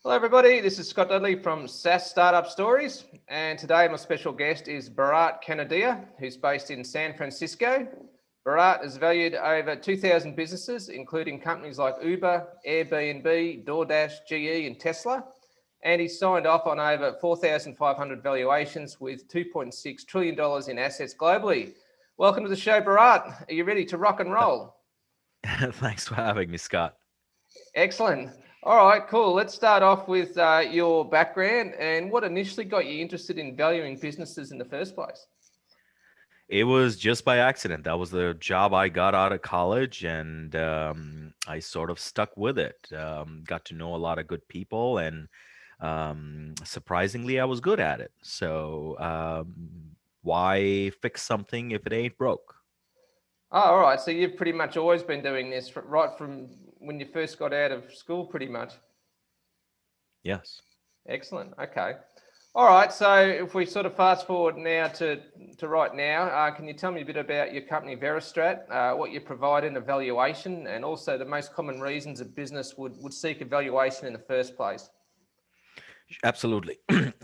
Hello everybody, this is Scott Dudley from SaaS Startup Stories, and today my special guest is Bharat Kanodia, who's based in San Francisco. Bharat has valued over 2,000 businesses, including companies like Uber, Airbnb, DoorDash, GE and Tesla, and he's signed off on over 4,500 valuations with $2.6 trillion in assets globally. Welcome to the show, Bharat. Are you ready to rock and roll? Thanks for having me, Scott. Excellent. All right, cool. Let's start off with your background and what initially got you interested in valuing businesses in the first place. It was just by accident. That was the job I got out of college, and I sort of stuck with it. Got to know a lot of good people, and surprisingly, I was good at it. So why fix something if it ain't broke? Oh, all right. So you've pretty much always been doing this right from when you first got out of school, pretty much. Yes. Excellent. Okay. All right. So if we sort of fast forward now to right now, can you tell me a bit about your company, Veristrat, what you provide in a valuation, and also the most common reasons a business would seek a valuation in the first place? Absolutely.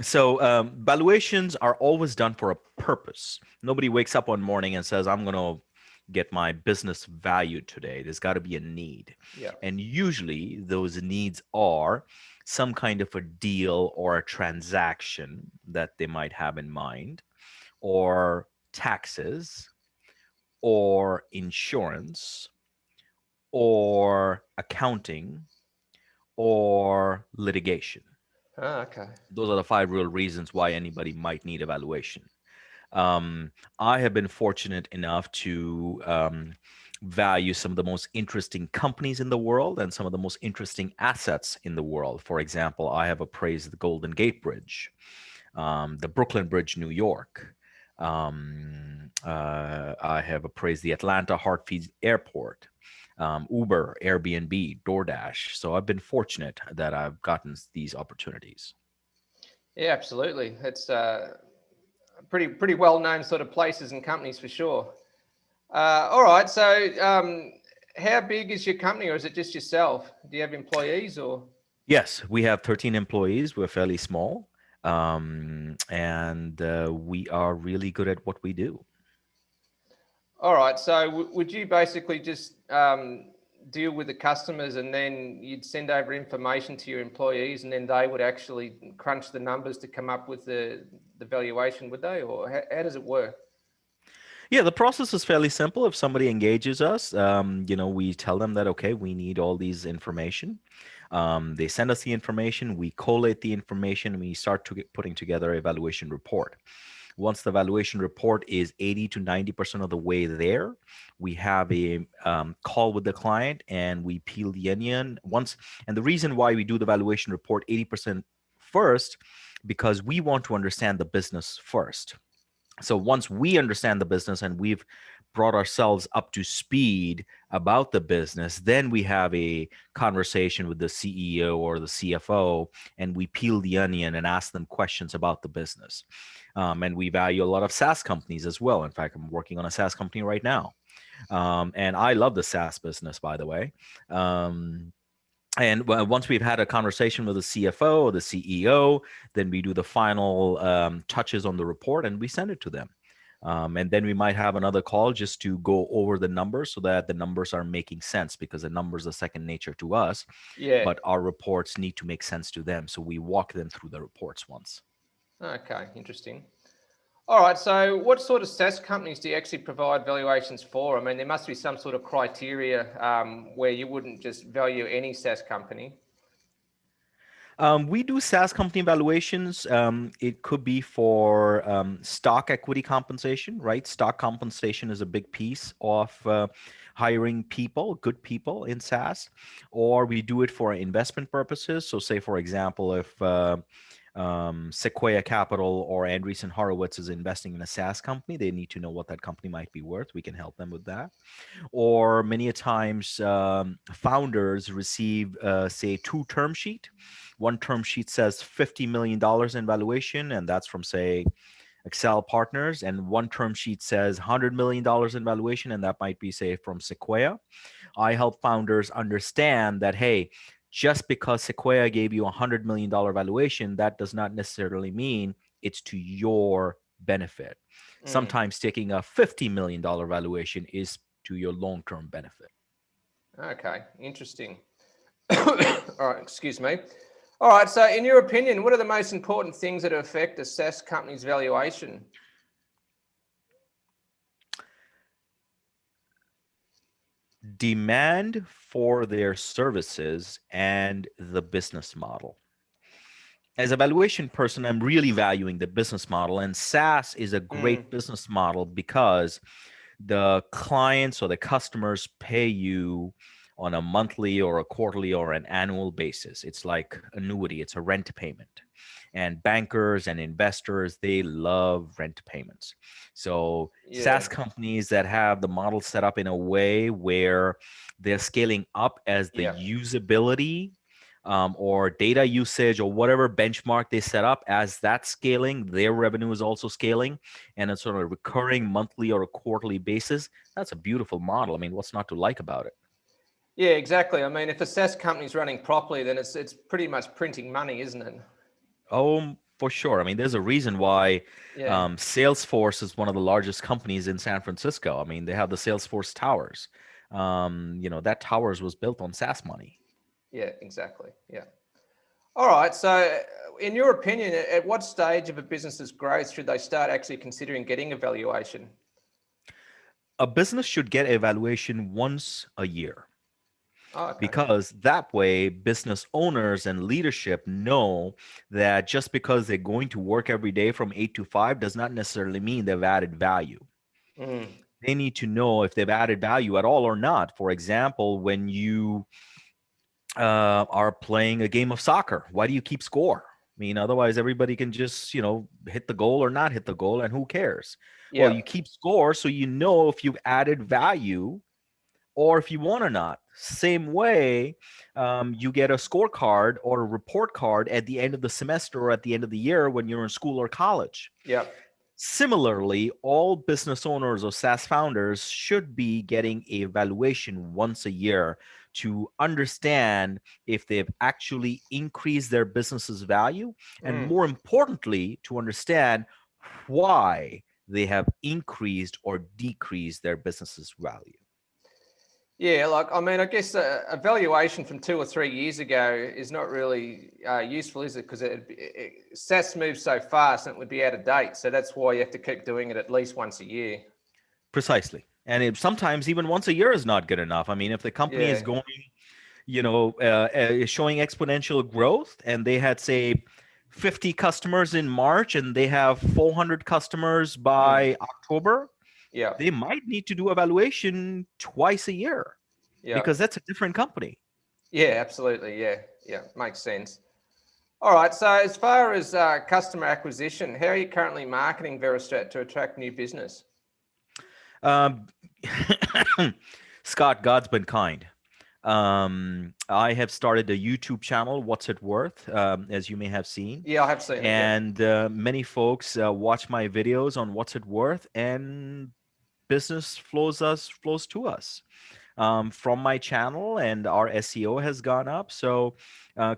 So valuations are always done for a purpose. Nobody wakes up one morning and says, I'm going to get my business valued today. There's got to be a need. Yeah. And usually those needs are some kind of a deal or a transaction that they might have in mind, or taxes, or insurance, or accounting, or litigation. Okay. Those are the 5 real reasons why anybody might need evaluation. I have been fortunate enough to value some of the most interesting companies in the world and some of the most interesting assets in the world. For example, I have appraised the Golden Gate Bridge, the Brooklyn Bridge, New York. I have appraised the Atlanta Hartsfield Airport, Uber, Airbnb, DoorDash. So I've been fortunate that I've gotten these opportunities. Yeah, absolutely. It's pretty well-known sort of places and companies for sure. All right. So how big is your company, or is it just yourself? Do you have employees or? Yes, we have 13 employees. We're fairly small, and we are really good at what we do. All right. So would you basically just deal with the customers and then you'd send over information to your employees and then they would actually crunch the numbers to come up with the valuation, would they? Or how does it work? Yeah, the process is fairly simple. If somebody engages us, we tell them that, okay, we need all these information. They send us the information, we collate the information, and we start to putting together a valuation report. Once the valuation report is 80 to 90% of the way there, we have a call with the client and we peel the onion once. And the reason why we do the valuation report 80% first, because we want to understand the business first. So once we understand the business and we've brought ourselves up to speed about the business, then we have a conversation with the CEO or the CFO, and we peel the onion and ask them questions about the business. And we value a lot of SaaS companies as well. In fact, I'm working on a SaaS company right now. And I love the SaaS business, by the way. And once we've had a conversation with the CFO or the CEO, then we do the final touches on the report and we send it to them. And then we might have another call just to go over the numbers so that the numbers are making sense, because the numbers are second nature to us, Yeah. but our reports need to make sense to them. So we walk them through the reports once. Okay, interesting. All right, so what sort of SaaS companies do you actually provide valuations for? I mean, there must be some sort of criteria where you wouldn't just value any SaaS company. We do SaaS company valuations. It could be for stock equity compensation, right? Stock compensation is a big piece of hiring people, good people in SaaS, or we do it for investment purposes. So say, for example, if Sequoia Capital or Andreessen Horowitz is investing in a SaaS company, they need to know what that company might be worth. We can help them with that. Or many a times founders receive, say, 2 term sheet. One term sheet says $50 million in valuation, and that's from, say, Excel Partners, and one term sheet says $100 million in valuation, and that might be, say, from Sequoia. I help founders understand that, hey, just because Sequoia gave you $100 million valuation, that does not necessarily mean it's to your benefit. Sometimes taking a $50 million valuation is to your long-term benefit. Okay, interesting. All right, excuse me. All right, so in your opinion, what are the most important things that affect a SaaS company's valuation? Demand for their services and the business model. As a valuation person, I'm really valuing the business model, and SaaS is a great business model because the clients or the customers pay you on a monthly or a quarterly or an annual basis. It's like annuity, it's a rent payment. And bankers and investors, they love rent payments. So SaaS companies that have the model set up in a way where they're scaling up as the usability or data usage or whatever benchmark they set up, as that scaling, their revenue is also scaling, and it's on a recurring monthly or a quarterly basis. That's a beautiful model. I mean, what's not to like about it? Yeah, exactly. I mean, if a SaaS company's running properly, then it's pretty much printing money, isn't it? Oh, for sure. I mean, there's a reason why Yeah. Salesforce is one of the largest companies in San Francisco. I mean, they have the Salesforce Towers. That towers was built on SaaS money. Yeah, exactly. Yeah. All right. So, in your opinion, at what stage of a business's growth should they start actually considering getting a valuation? A business should get a valuation once a year, Oh, okay. because that way business owners and leadership know that just because they're going to work every day from 8 to 5 does not necessarily mean they've added value. They need to know if they've added value at all or not. For example, when you are playing a game of soccer, why do you keep score? I mean, otherwise everybody can just, hit the goal or not hit the goal, and who cares? Well, you keep score so you know if you've added value or if you won or not. Same way, you get a scorecard or a report card at the end of the semester or at the end of the year when you're in school or college. Yeah. Similarly, all business owners or SaaS founders should be getting a valuation once a year to understand if they've actually increased their business's value, and more importantly, to understand why they have increased or decreased their business's value. Yeah, I guess a valuation from 2 or 3 years ago is not really useful, is it? Because SaaS moves so fast and it would be out of date. So that's why you have to keep doing it at least once a year. Precisely. And sometimes even once a year is not good enough. I mean, if the company is going, showing exponential growth, and they had, say, 50 customers in March and they have 400 customers by October, they might need to do evaluation twice a year, because that's a different company. Yeah, absolutely. Yeah, makes sense. All right. So as far as customer acquisition, how are you currently marketing Veristrat to attract new business? Scott, God's been kind. I have started a YouTube channel, What's It Worth, as you may have seen. Yeah, I have seen it. And many folks watch my videos on What's It Worth, and business flows to us from my channel, and our SEO has gone up. So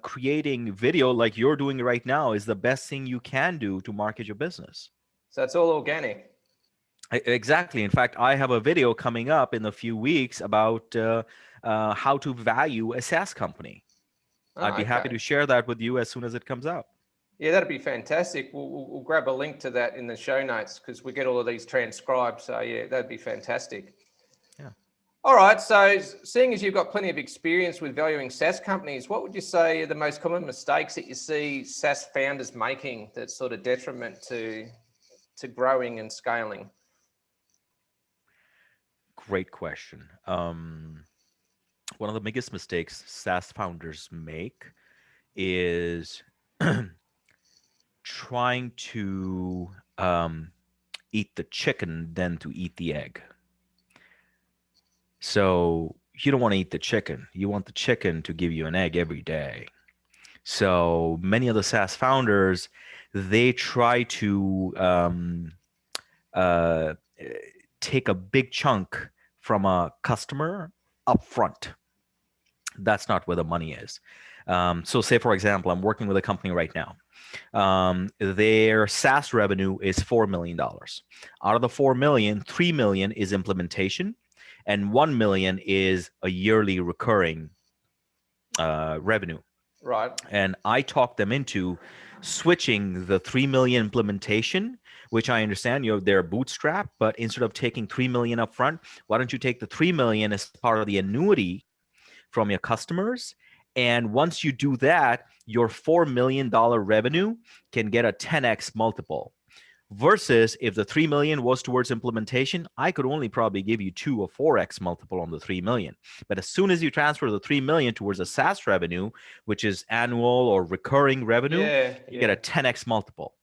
creating video like you're doing right now is the best thing you can do to market your business. So it's all organic. Exactly. In fact, I have a video coming up in a few weeks about how to value a SaaS company. I'd be happy to share that with you as soon as it comes out. Yeah, that'd be fantastic. We'll grab a link to that in the show notes, because we get all of these transcribed. So yeah, that'd be fantastic. Yeah. All right. So seeing as you've got plenty of experience with valuing SaaS companies, what would you say are the most common mistakes that you see SaaS founders making that's sort of detriment to growing and scaling? Great question. One of the biggest mistakes SaaS founders make is trying to eat the chicken than to eat the egg. So you don't want to eat the chicken. You want the chicken to give you an egg every day. So many of the SaaS founders, they try to take a big chunk from a customer up front. That's not where the money is. So say, for example, I'm working with a company right now. Their SaaS revenue is $4 million. Out of the 4 million, 3 million is implementation, and 1 million is a yearly recurring revenue. Right. And I talked them into switching the 3 million implementation, which I understand they're bootstrap, but instead of taking 3 million up front, why don't you take the 3 million as part of the annuity from your customers? And once you do that, your $4 million revenue can get a 10x multiple. Versus if the 3 million was towards implementation, I could only probably give you 2 or 4x multiple on the 3 million. But as soon as you transfer the 3 million towards a SaaS revenue, which is annual or recurring revenue, you get a 10x multiple.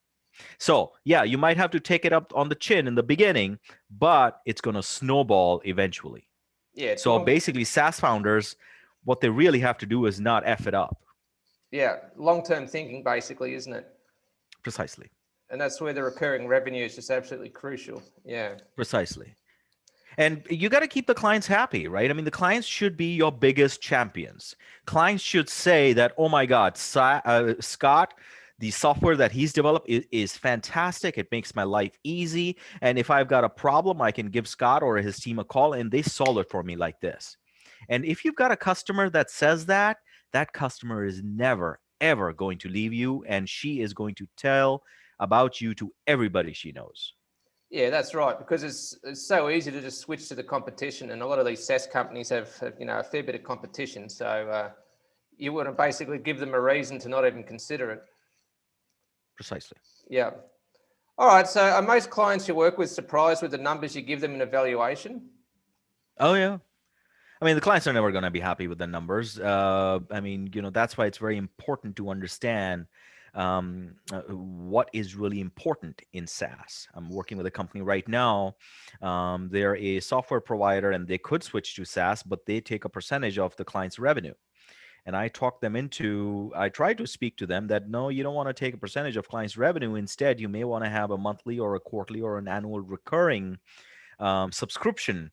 So yeah, you might have to take it up on the chin in the beginning, but it's going to snowball eventually. Yeah. So basically, SaaS founders, what they really have to do is not F it up. Yeah. Long-term thinking, basically, isn't it? Precisely. And that's where the recurring revenue is just absolutely crucial. Yeah. Precisely. And you got to keep the clients happy, right? I mean, the clients should be your biggest champions. Clients should say that, oh my God, Scott, the software that he's developed is fantastic. It makes my life easy. And if I've got a problem, I can give Scott or his team a call and they solve it for me like this. And if you've got a customer that says that, that customer is never, ever going to leave you. And she is going to tell about you to everybody she knows. Yeah, that's right. Because it's so easy to just switch to the competition, and a lot of these SaaS companies have a fair bit of competition. So you want to basically give them a reason to not even consider it. Precisely. Yeah. All right. So are most clients you work with surprised with the numbers you give them in a valuation? Oh yeah. I mean, the clients are never going to be happy with the numbers. I mean, that's why it's very important to understand what is really important in SaaS. I'm working with a company right now. They're a software provider and they could switch to SaaS, but they take a percentage of the client's revenue. And I tried to speak to them that no, you don't want to take a percentage of client's revenue. Instead, you may want to have a monthly or a quarterly or an annual recurring subscription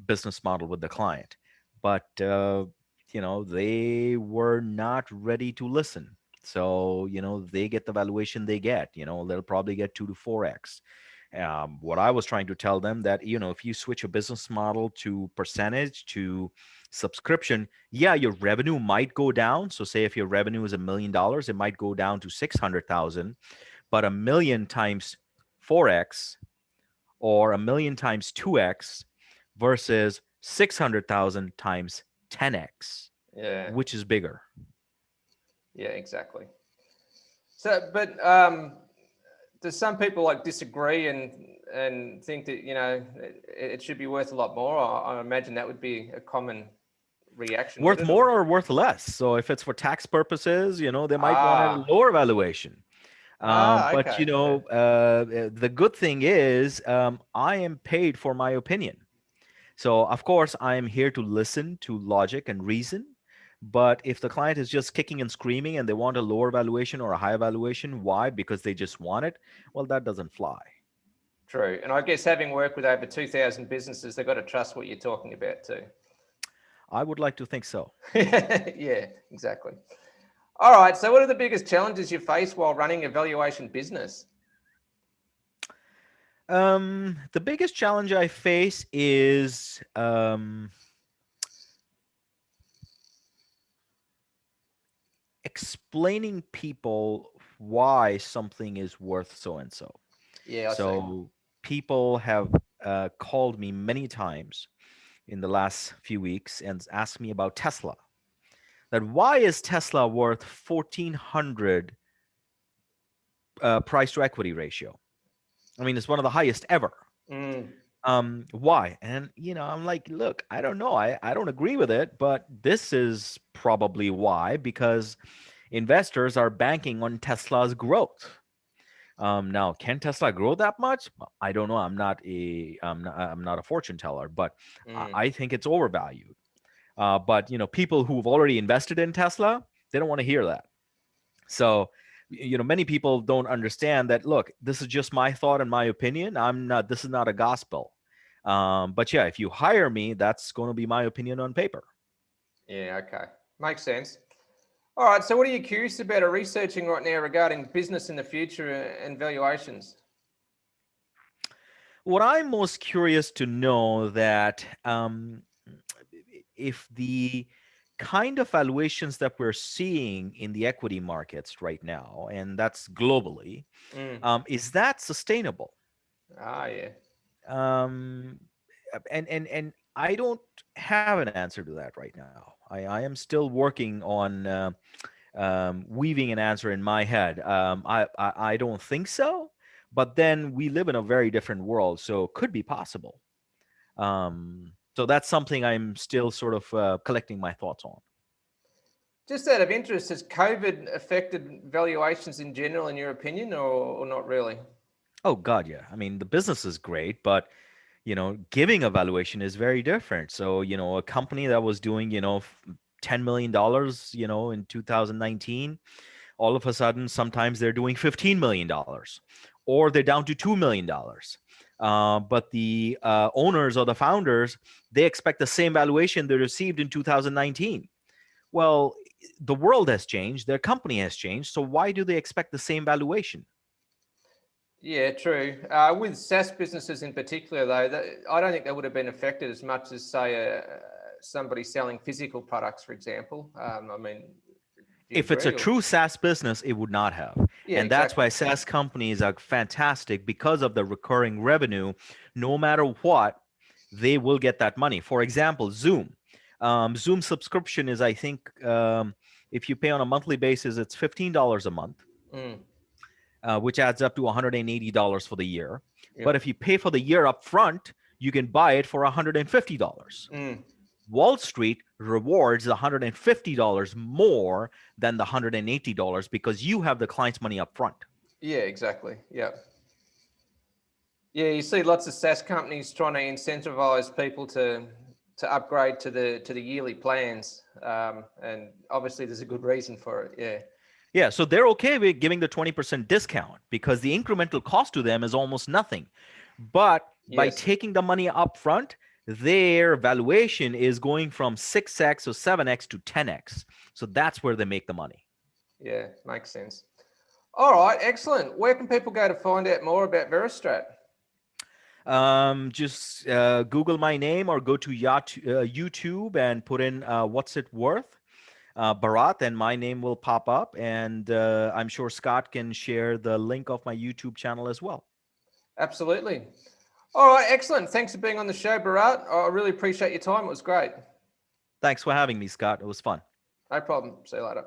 business model with the client. But they were not ready to listen. So they get the valuation they get. They'll probably get 2 to 4x. What I was trying to tell them that if you switch a business model to percentage to subscription, yeah, your revenue might go down. So say if your revenue is $1 million, it might go down to 600,000, but 1 million times 4x or 1 million times 2x versus 600,000 times 10x. Yeah. Which is bigger? Yeah, exactly. So, but does some people disagree and think that it should be worth a lot more? I imagine that would be a common reaction. Worth more or worth less? So if it's for tax purposes, they might want a lower valuation. But okay. the good thing is I am paid for my opinion. So of course I am here to listen to logic and reason. But if the client is just kicking and screaming and they want a lower valuation or a higher valuation, why? Because they just want it. Well, that doesn't fly. True. And I guess having worked with over 2,000 businesses, they've got to trust what you're talking about too. I would like to think so. Yeah, exactly. All right. So what are the biggest challenges you face while running a valuation business? The biggest challenge I face is explaining people why something is worth so and so. Yeah, I see. So people have called me many times in the last few weeks and asked me about Tesla. That why is Tesla worth 1,400 price to equity ratio? I mean, it's one of the highest ever. Why? And I'm like, look, I don't know. I don't agree with it, but this is probably why, because investors are banking on Tesla's growth. Now, can Tesla grow that much? I don't know. I'm not a fortune teller, but I think it's overvalued. But people who've already invested in Tesla, they don't want to hear that. So, many people don't understand that. Look, this is just my thought and my opinion. This is not a gospel. But yeah, if you hire me, that's going to be my opinion on paper. Yeah, okay. Makes sense. All right, so what are you curious about or researching right now regarding business in the future and valuations? What I'm most curious to know that if the kind of valuations that we're seeing in the equity markets right now, and that's globally, Mm. is that sustainable? Ah, yeah. Um, and I don't have an answer to that right now. I am still working on weaving an answer in my head. I don't think so, but then we live in a very different world, so it could be possible. So that's something I'm still sort of collecting my thoughts on. Just out of interest, has COVID affected valuations in general, in your opinion, or not really? Oh God, yeah. I mean, the business is great, but giving a valuation is very different. So, a company that was doing, $10 million, in 2019, all of a sudden, sometimes they're doing $15 million, or they're down to $2 million. But the owners or the founders, they expect the same valuation they received in 2019. Well, the world has changed, their company has changed. So why do they expect the same valuation? Yeah, true. With SaaS businesses in particular, though, I don't think they would have been affected as much as, say, somebody selling physical products, for example. I mean, do you If it's a agree? Or true SaaS business, it would not have. yeah, And that's why exactly. SaaS companies are fantastic because of the recurring revenue. No matter what, they will get that money. For example, Zoom. Zoom subscription is, I think, if you pay on a monthly basis, it's $15 a month, Mm, which adds up to $180 for the year. But yep. if you pay for the year up front, you can buy it for $150. Mm, Wall Street rewards $150 more than the $180 because you have the client's money up front. yeah, exactly. Yeah. Yeah, you see lots of SaaS companies trying to incentivize people to upgrade to the yearly plans, and obviously there's a good reason for it. Yeah. Yeah, so they're okay with giving the 20% discount because the incremental cost to them is almost nothing. But by Yes. taking the money up front, their valuation is going from 6x or 7x to 10x. So that's where they make the money. Yeah, makes sense. All right, excellent. Where can people go to find out more about Veristrat? Just Google my name or go to YouTube and put in what's it worth, Bharat, and my name will pop up. And I'm sure Scott can share the link of my YouTube channel as well. Absolutely. All right, excellent. Thanks for being on the show, Bharat. I really appreciate your time. It was great. Thanks for having me, Scott. It was fun. No problem. See you later.